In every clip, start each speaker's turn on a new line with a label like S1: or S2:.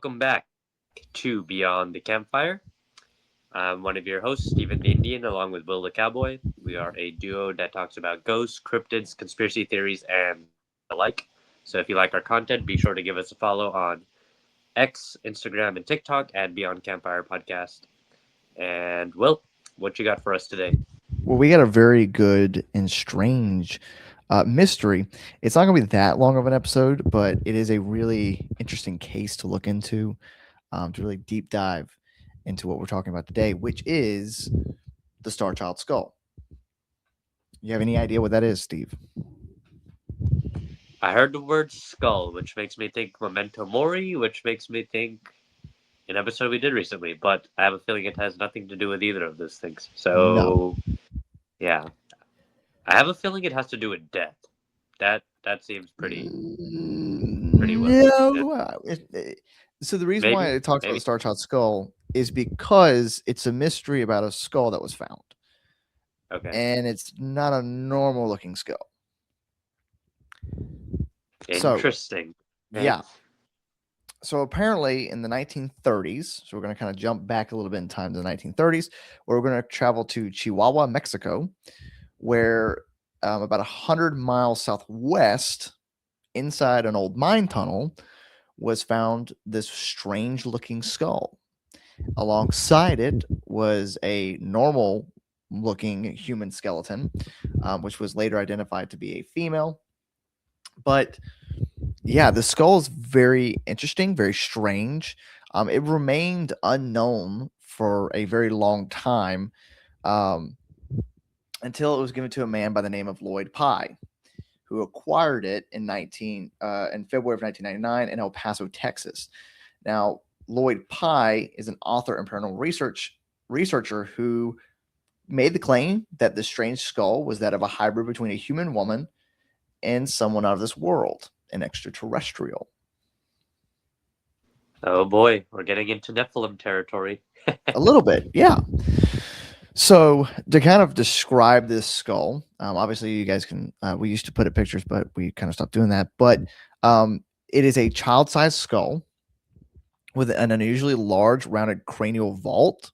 S1: welcome back to Beyond the Campfire. I'm one of your hosts, Stephen the Indian, along with Will the Cowboy. We are a duo that talks about ghosts, cryptids, conspiracy theories, and the like. So if you like our content, be sure to give us a follow on X, Instagram, and TikTok at Beyond Campfire Podcast. And Will, what you got for us today?
S2: Well, we got a very good and strange mystery. It's not going to be that long of an episode, but it is a really interesting case to look into, to really deep dive into what we're talking about today, which is the Starchild Skull. You have any idea what that is, Steve?
S1: I heard the word skull, which makes me think Memento Mori, which makes me think an episode we did recently, but I have a feeling it has nothing to do with either of those things.
S2: No.
S1: So, yeah. I have a feeling it has to do with death. That seems pretty well.
S2: No. So the reason why
S1: Maybe,
S2: it talks about
S1: maybe.
S2: the Starchild Skull is because it's a mystery about a skull that was found,
S1: Okay.
S2: and it's not a normal looking skull. So
S1: Interesting. Okay.
S2: yeah, so apparently in the 1930s, so we're going to kind of jump back a little bit in time to the 1930s, where we're going to travel to Chihuahua, Mexico, where about 100 miles southwest, inside an old mine tunnel, was found this strange looking skull. Alongside it was a normal looking human skeleton, which was later identified to be a female. But yeah, the skull is very interesting, very strange. It remained unknown for a very long time um, until it was given to a man by the name of Lloyd Pye, who acquired it in February of 1999 in El Paso, Texas. Now, Lloyd Pye is an author and paranormal researcher who made the claim that the strange skull was that of a hybrid between a human woman and someone out of this world, an extraterrestrial.
S1: Oh boy, we're getting into Nephilim territory.
S2: A little bit, yeah. So to kind of describe this skull, obviously you guys can. We used to put up pictures, but we kind of stopped doing that. But it is a child-sized skull with an unusually large, rounded cranial vault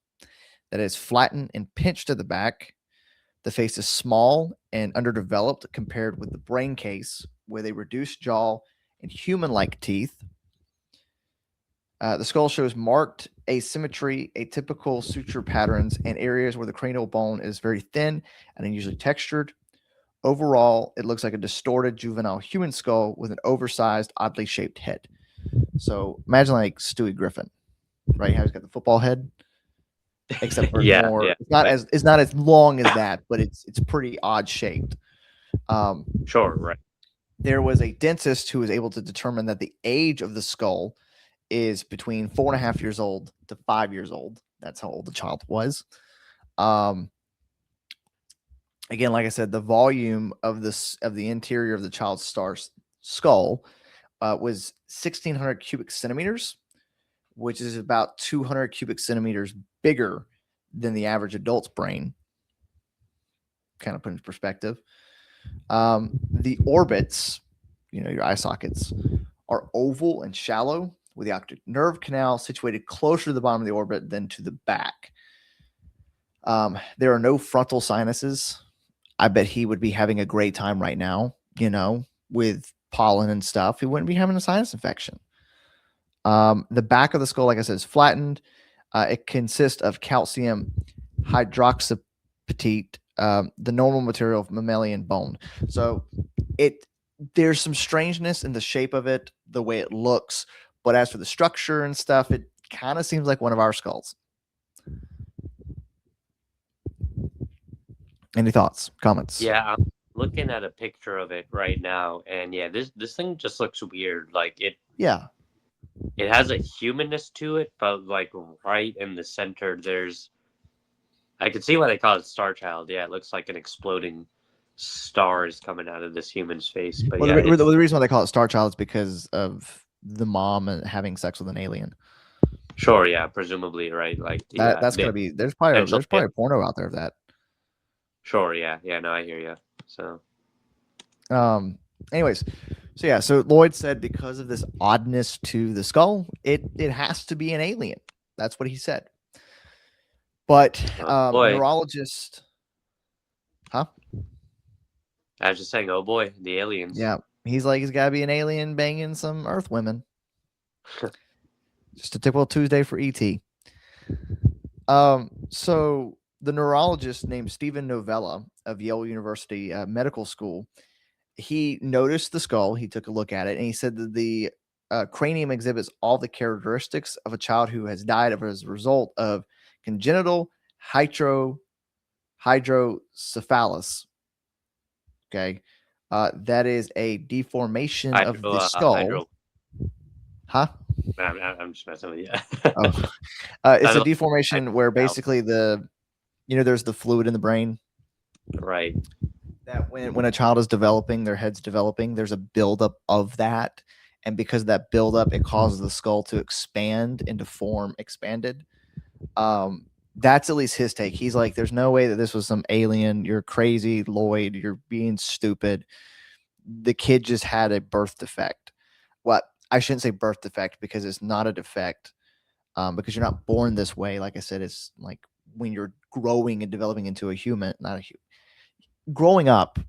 S2: that is flattened and pinched at the back. The face is small and underdeveloped compared with the brain case, with a reduced jaw and human-like teeth. The skull shows marked asymmetry, atypical suture patterns, and areas where the cranial bone is very thin and unusually textured. Overall, it looks like a distorted juvenile human skull with an oversized, oddly shaped head. So imagine like Stewie Griffin, right? How he's got the football head, except for
S1: Yeah,
S2: more.
S1: yeah. Right.
S2: It's not as long as that, but it's pretty odd shaped. Um,
S1: Sure, right.
S2: there was a dentist who was able to determine that the age of the skull is between 4.5 years old to 5 years old. That's how old the child was. Um, again, like I said, the volume of the interior of the child's skull was 1,600 cubic centimeters, which is about 200 cubic centimeters bigger than the average adult's brain. Kind of put in perspective. The orbits, your eye sockets, are oval and shallow, with the optic nerve canal situated closer to the bottom of the orbit than to the back. There are no frontal sinuses. I bet he would be having a great time right now, with pollen and stuff. He wouldn't be having a sinus infection. The back of the skull, like I said, is flattened. It consists of calcium hydroxyapatite, the normal material of mammalian bone. So there's some strangeness in the shape of it, the way it looks, but as for the structure and stuff, it kind of seems like one of our skulls. Any thoughts, comments?
S1: Yeah, I'm looking at a picture of it right now, and yeah, this thing just looks weird. Like
S2: Yeah.
S1: it has a humanness to it, but like right in the center, I could see why they call it Star Child. Yeah, it looks like an exploding star is coming out of this human's face. But
S2: Well,
S1: yeah,
S2: the reason why they call it Star Child is because of the mom and having sex with an alien.
S1: sure, yeah, presumably, right? Like, yeah,
S2: That's gonna be
S1: potential.
S2: there's
S1: Yeah,
S2: probably a porno out there of that.
S1: sure, yeah, yeah. No, I hear you. So,
S2: Um. Anyways, So yeah, so Lloyd said because of this oddness to the skull, it has to be an alien. That's what he said. But
S1: Oh boy.
S2: neurologist, huh?
S1: I was just saying, oh boy, the aliens.
S2: Yeah, he's like he's got to be an alien banging some Earth women. Just a typical Tuesday for ET. So the neurologist named Stephen Novella of Yale University Medical School, he noticed the skull. He took a look at it, and he said that the cranium exhibits all the characteristics of a child who has died as a result of congenital hydrocephalus. Okay, that is a deformation of the skull.
S1: Hydro.
S2: Huh?
S1: I'm just messing with you.
S2: Oh, it's
S1: I
S2: a
S1: like
S2: deformation where
S1: hydro.
S2: basically there's the fluid in the brain
S1: Right.
S2: that when a child is developing, their head's developing, there's a buildup of that. And because of that buildup, it causes the skull to expand into form expanded. That's at least his take. He's like, there's no way that this was some alien. You're crazy, Lloyd. You're being stupid. The kid just had a birth defect. What I shouldn't say birth defect because it's not a defect. Because you're not born this way. Like I said, it's like when you're growing and developing into a human, not a growing up,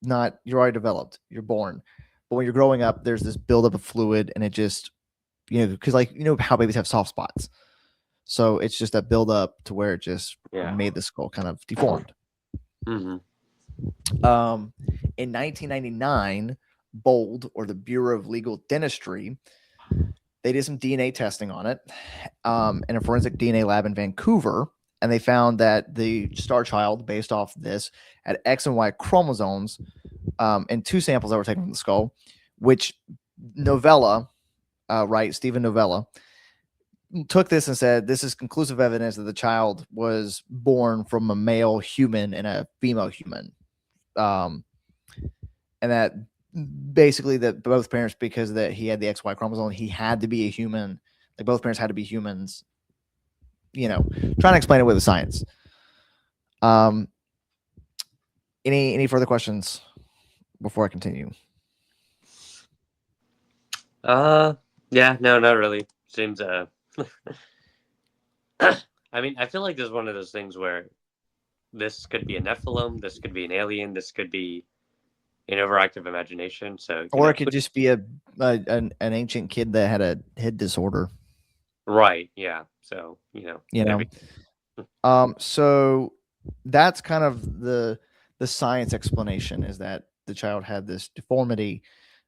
S2: not you're already developed, you're born. But when you're growing up, there's this buildup of fluid and it just, because like, how babies have soft spots. So it's just that buildup to where it just
S1: Yeah.
S2: made the skull kind of deformed.
S1: Mm-hmm.
S2: In 1999, BOLD, or the Bureau of Legal Dentistry, they did some DNA testing on it in a forensic DNA lab in Vancouver. And they found that the star child, based off this, had X and Y chromosomes in two samples that were taken from the skull, which Novella, Stephen Novella, took this and said, this is conclusive evidence that the child was born from a male human and a female human. And that basically that both parents, because that he had the XY chromosome, he had to be a human. Like both parents had to be humans. Trying to explain it with science. Any further questions before I continue?
S1: Yeah, no, not really. Seems I mean, I feel like this is one of those things where this could be a Nephilim, this could be an alien, this could be an overactive imagination. So,
S2: Or it could just be an ancient kid that had a head disorder.
S1: right, yeah. So,
S2: So that's kind of the science explanation, is that the child had this deformity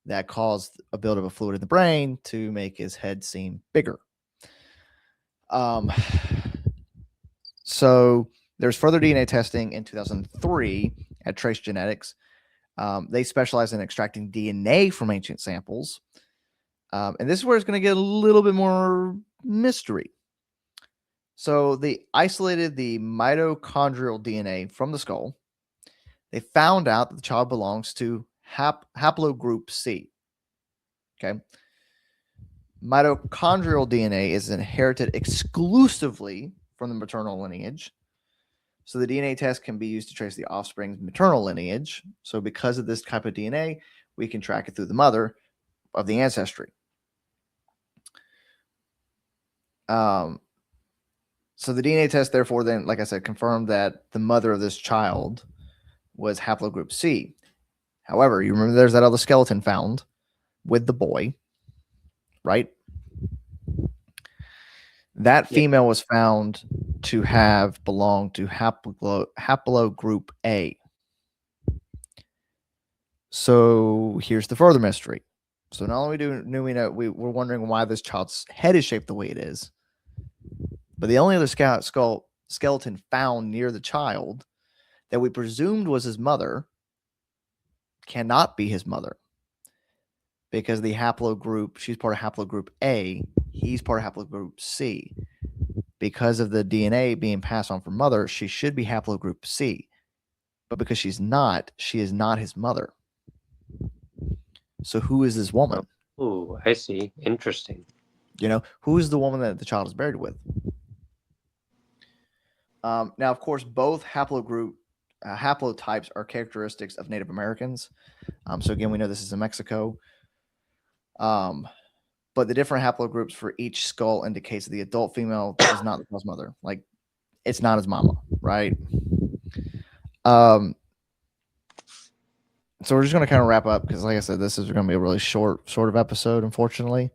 S2: that caused a buildup of fluid in the brain to make his head seem bigger. So there's further DNA testing in 2003 at Trace Genetics. They specialize in extracting DNA from ancient samples. And this is where it's going to get a little bit more mystery. So they isolated the mitochondrial DNA from the skull. They found out that the child belongs to haplogroup C. Okay. Mitochondrial DNA is inherited exclusively from the maternal lineage. So the DNA test can be used to trace the offspring's maternal lineage. So because of this type of DNA, we can track it through the mother of the ancestry. So the DNA test, therefore, then, like I said, confirmed that the mother of this child was haplogroup C. However, you remember there's that other skeleton found with the boy, right? That female was found to have belonged to haplogroup A. So here's the further mystery. So not only do we know, we're wondering why this child's head is shaped the way it is, but the only other skeleton found near the child that we presumed was his mother cannot be his mother, because the haplogroup, she's part of haplogroup A, he's part of haplogroup C. Because of the DNA being passed on from mother, she should be haplogroup C. But because she's not, she is not his mother. So who is this woman?
S1: Oh, I see. Interesting.
S2: Who is the woman that the child is buried with? Now, of course, both haplogroup haplotypes are characteristics of Native Americans. So again, we know this is in Mexico. Um, but the different haplogroups for each skull indicates that the adult female is not the child's mother. Like it's not his mama, right? Um, so we're just going to kind of wrap up because, like I said, this is going to be a really short sort of episode, unfortunately.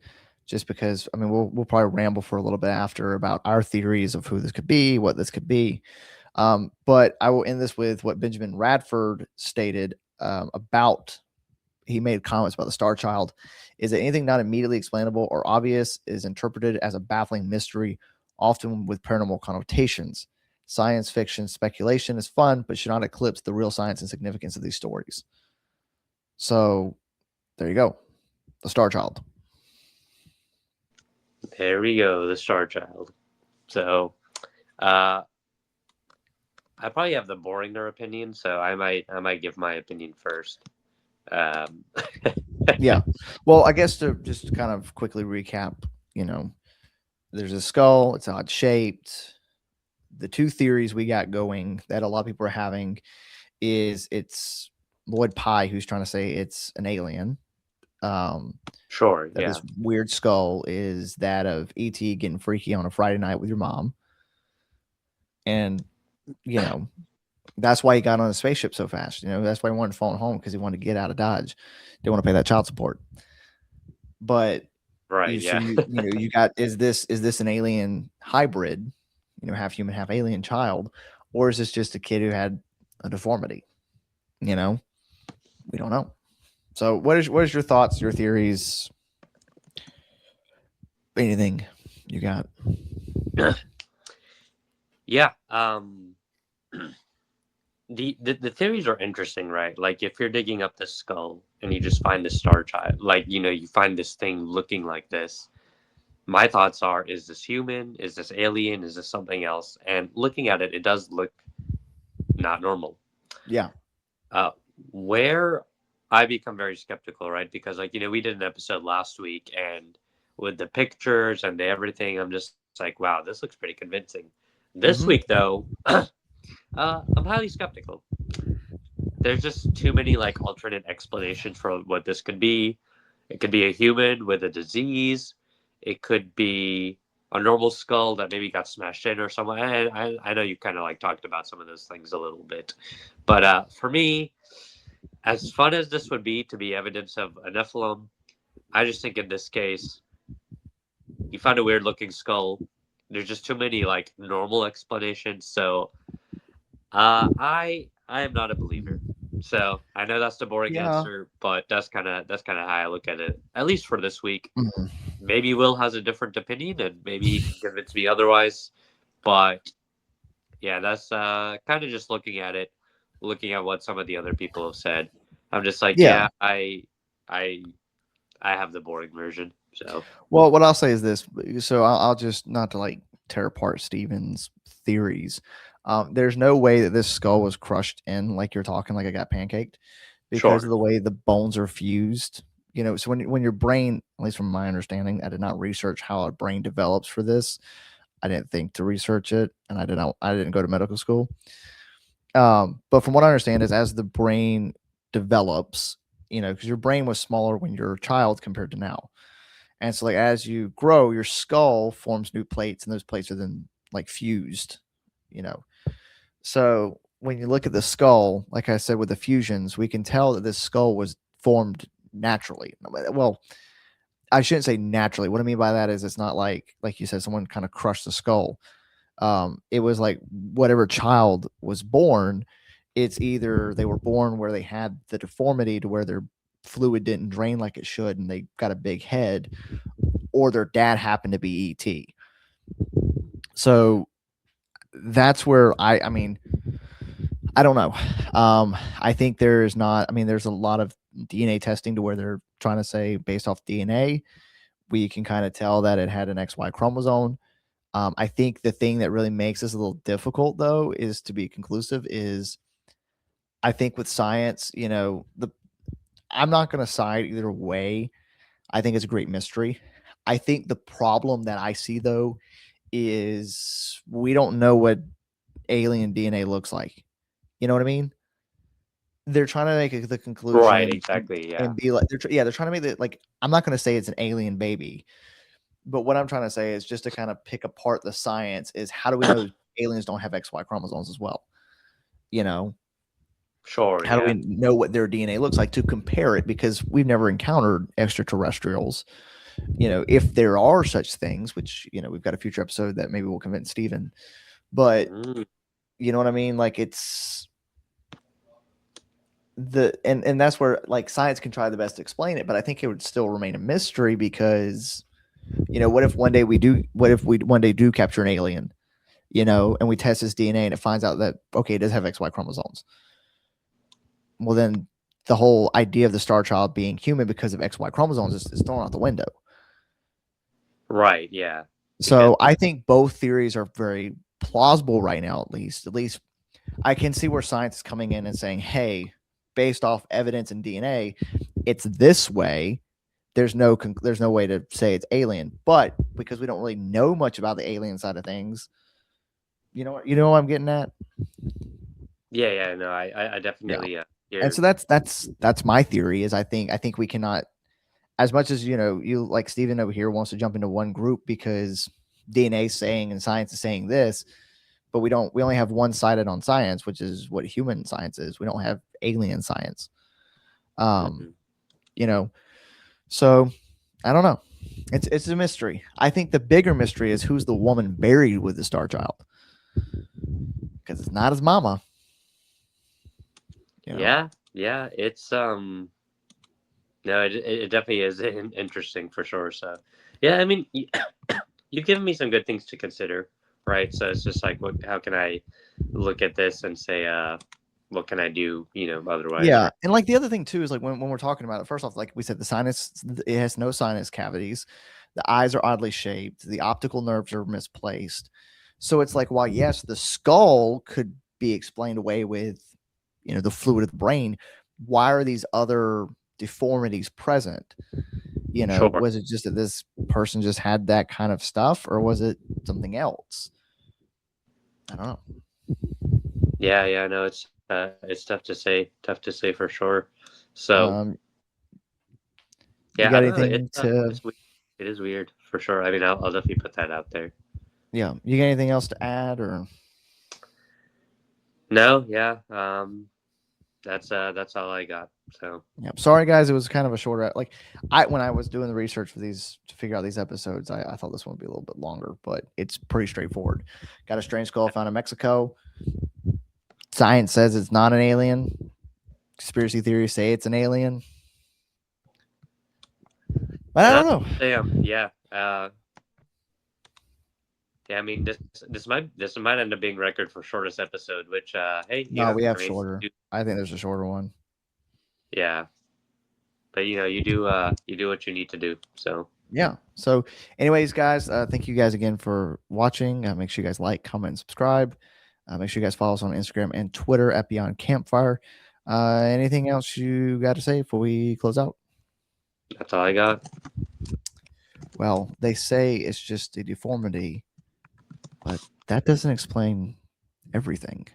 S2: Just because, I mean, we'll probably ramble for a little bit after about our theories of who this could be, what this could be. But I will end this with what Benjamin Radford stated about. He made comments about the Star Child. Is that anything not immediately explainable or obvious is interpreted as a baffling mystery, often with paranormal connotations. Science fiction speculation is fun, but should not eclipse the real science and significance of these stories. So there you go, the Star Child.
S1: There we go, the Starchild. So, uh, I probably have the boringer opinion, so I might give my opinion first. Um,
S2: Yeah. Well, I guess to just kind of quickly recap, there's a skull, it's odd shaped. The two theories we got going that a lot of people are having is it's Lloyd Pye who's trying to say it's an alien.
S1: sure,
S2: That
S1: yeah,
S2: this weird skull is that of ET getting freaky on a Friday night with your mom. And, you know, that's why he got on a spaceship so fast. That's why he wanted to phone home because he wanted to get out of Dodge. Didn't want to pay that child support. But
S1: right,
S2: you so
S1: yeah,
S2: you got is this an alien hybrid, half human, half alien child, or is this just a kid who had a deformity? You know, we don't know. So what is your thoughts, your theories, anything you got?
S1: yeah. The theories are interesting, right? Like if you're digging up the skull and you just find the star child, like you find this thing looking like this. My thoughts are: is this human? Is this alien? Is this something else? And looking at it, it does look not normal.
S2: Yeah.
S1: Uh, where I become very skeptical, right? Because we did an episode last week, and with the pictures and the everything, I'm just like, wow, this looks pretty convincing. This week,
S2: Mm-hmm.
S1: though, I'm highly skeptical. There's just too many like alternate explanations for what this could be. It could be a human with a disease. It could be a normal skull that maybe got smashed in or something. I know you kind of like talked about some of those things a little bit, but for me, as fun as this would be to be evidence of a Nephilim, I just think in this case, you find a weird looking skull. There's just too many like normal explanations. So I am not a believer. So I know that's the boring
S2: Yeah.
S1: answer, but that's kind of how I look at it. At least for this week.
S2: Mhm.
S1: Maybe Will has a different opinion, and maybe he can convince me otherwise. But yeah, that's kind of just looking at it, looking at what some of the other people have said. I'm just like,
S2: Yeah.
S1: yeah, I, I have the boring version. So
S2: Well, what I'll say is this. So I'll just not to like tear apart Steven's theories. There's no way that this skull was crushed in like you're talking, like it got pancaked, because of
S1: sure,
S2: the way the bones are fused. So when your brain, at least from my understanding, I did not research how a brain develops for this. I didn't think to research it, and I didn't go to medical school. But from what I understand is as the brain develops, because your brain was smaller when you're a child compared to now. And so, like, as you grow, your skull forms new plates, and those plates are then like fused, you know. So, when you look at the skull, like I said, with the fusions, we can tell that this skull was formed naturally. Well, I shouldn't say naturally. What I mean by that is it's not like you said, someone kind of crushed the skull. It was like whatever child was born, it's either they were born where they had the deformity to where their fluid didn't drain like it should and they got a big head, or their dad happened to be ET. So that's where I mean, I don't know. I think there's not, I mean, there's a lot of DNA testing to where they're trying to say based off DNA, we can kind of tell that it had an XY chromosome. I think the thing that really makes this a little difficult, though, is to be conclusive. Is I think with science, I'm not going to side either way. I think it's a great mystery. I think the problem that I see though is we don't know what alien DNA looks like. You know what I mean? They're trying to make the
S1: Right,
S2: conclusion
S1: exactly. Yeah.
S2: and be like, they're trying to make it like, I'm not going to say it's an alien baby, but what I'm trying to say is just to kind of pick apart the science is how do we know aliens don't have XY chromosomes as well? You know,
S1: Sure,
S2: how do we
S1: yeah.
S2: know what their DNA looks like to compare it? Because we've never encountered extraterrestrials. You know, if there are such things, which, you know, we've got a future episode that maybe will convince Steven, but
S1: Mm,
S2: you know what I mean? Like it's and that's where like science can try the best to explain it, but I think it would still remain a mystery because, you know, what if we one day do capture an alien, you know, and we test his DNA and it finds out that, okay, it does have XY chromosomes. Well, then the whole idea of the star child being human because of XY chromosomes is thrown out the window.
S1: right, yeah. Because
S2: So I think both theories are very plausible right now, at least. At least I can see where science is coming in and saying, hey, based off evidence and DNA, it's this way. There's no way to say it's alien, but because we don't really know much about the alien side of things, you know what I'm getting at.
S1: yeah, yeah, no, I
S2: Yeah,
S1: definitely
S2: and
S1: you're
S2: so that's my theory. Is I think we cannot, as much as, you know, you like Steven over here wants to jump into one group because DNA is saying and science is saying this, but we only have one sided on science, which is what human science is. We don't have alien science. Um,
S1: mhm.
S2: you know, so I don't know. It's a mystery. I think the bigger mystery is who's the woman buried with the star child, because it's not his mama. You know.
S1: Yeah, yeah, it's no, it definitely is interesting for sure. So, yeah, I mean, you've given me some good things to consider, right? So it's just like, what? How can I look at this and say, what can I do? Otherwise,
S2: Yeah,
S1: right?
S2: and like the other thing too is like when we're talking about it, first off, like we said, the sinus, it has no sinus cavities, the eyes are oddly shaped, the optical nerves are misplaced. So it's like, while yes, the skull could be explained away with, you know, the fluid of the brain, why are these other deformities present? You know,
S1: Sure.
S2: was it just that this person just had that kind of stuff, or was it something else? I don't know.
S1: Yeah, yeah. No, it's tough to say. Tough to say for sure. So
S2: Um, you
S1: yeah, I
S2: got
S1: don't know.
S2: anything to?
S1: It's weird. It is weird for sure. I mean, I'll definitely put that out there.
S2: Yeah, you got anything else to add or?
S1: No, yeah. That's all I got. So
S2: Yeah, sorry guys, it was kind of a shorter. Like I when I was doing the research for these to figure out these episodes, I thought this one would be a little bit longer, but it's pretty straightforward. Got a strange skull found in Mexico. Science says it's not an alien. Conspiracy theories say it's an alien. But I
S1: no,
S2: don't know.
S1: yeah. Yeah, I mean this might end up being record for shortest episode, which hey,
S2: No, we have
S1: I mean,
S2: shorter. I think there's a shorter one.
S1: yeah, but you do what you need to do. So
S2: Yeah. So, anyways, guys, thank you guys again for watching. Make sure you guys like, comment, and subscribe. Make sure you guys follow us on Instagram and Twitter at Beyond Campfire. Anything else you got to say before we close out?
S1: that's all I got.
S2: Well, they say it's just a deformity, but that doesn't explain everything.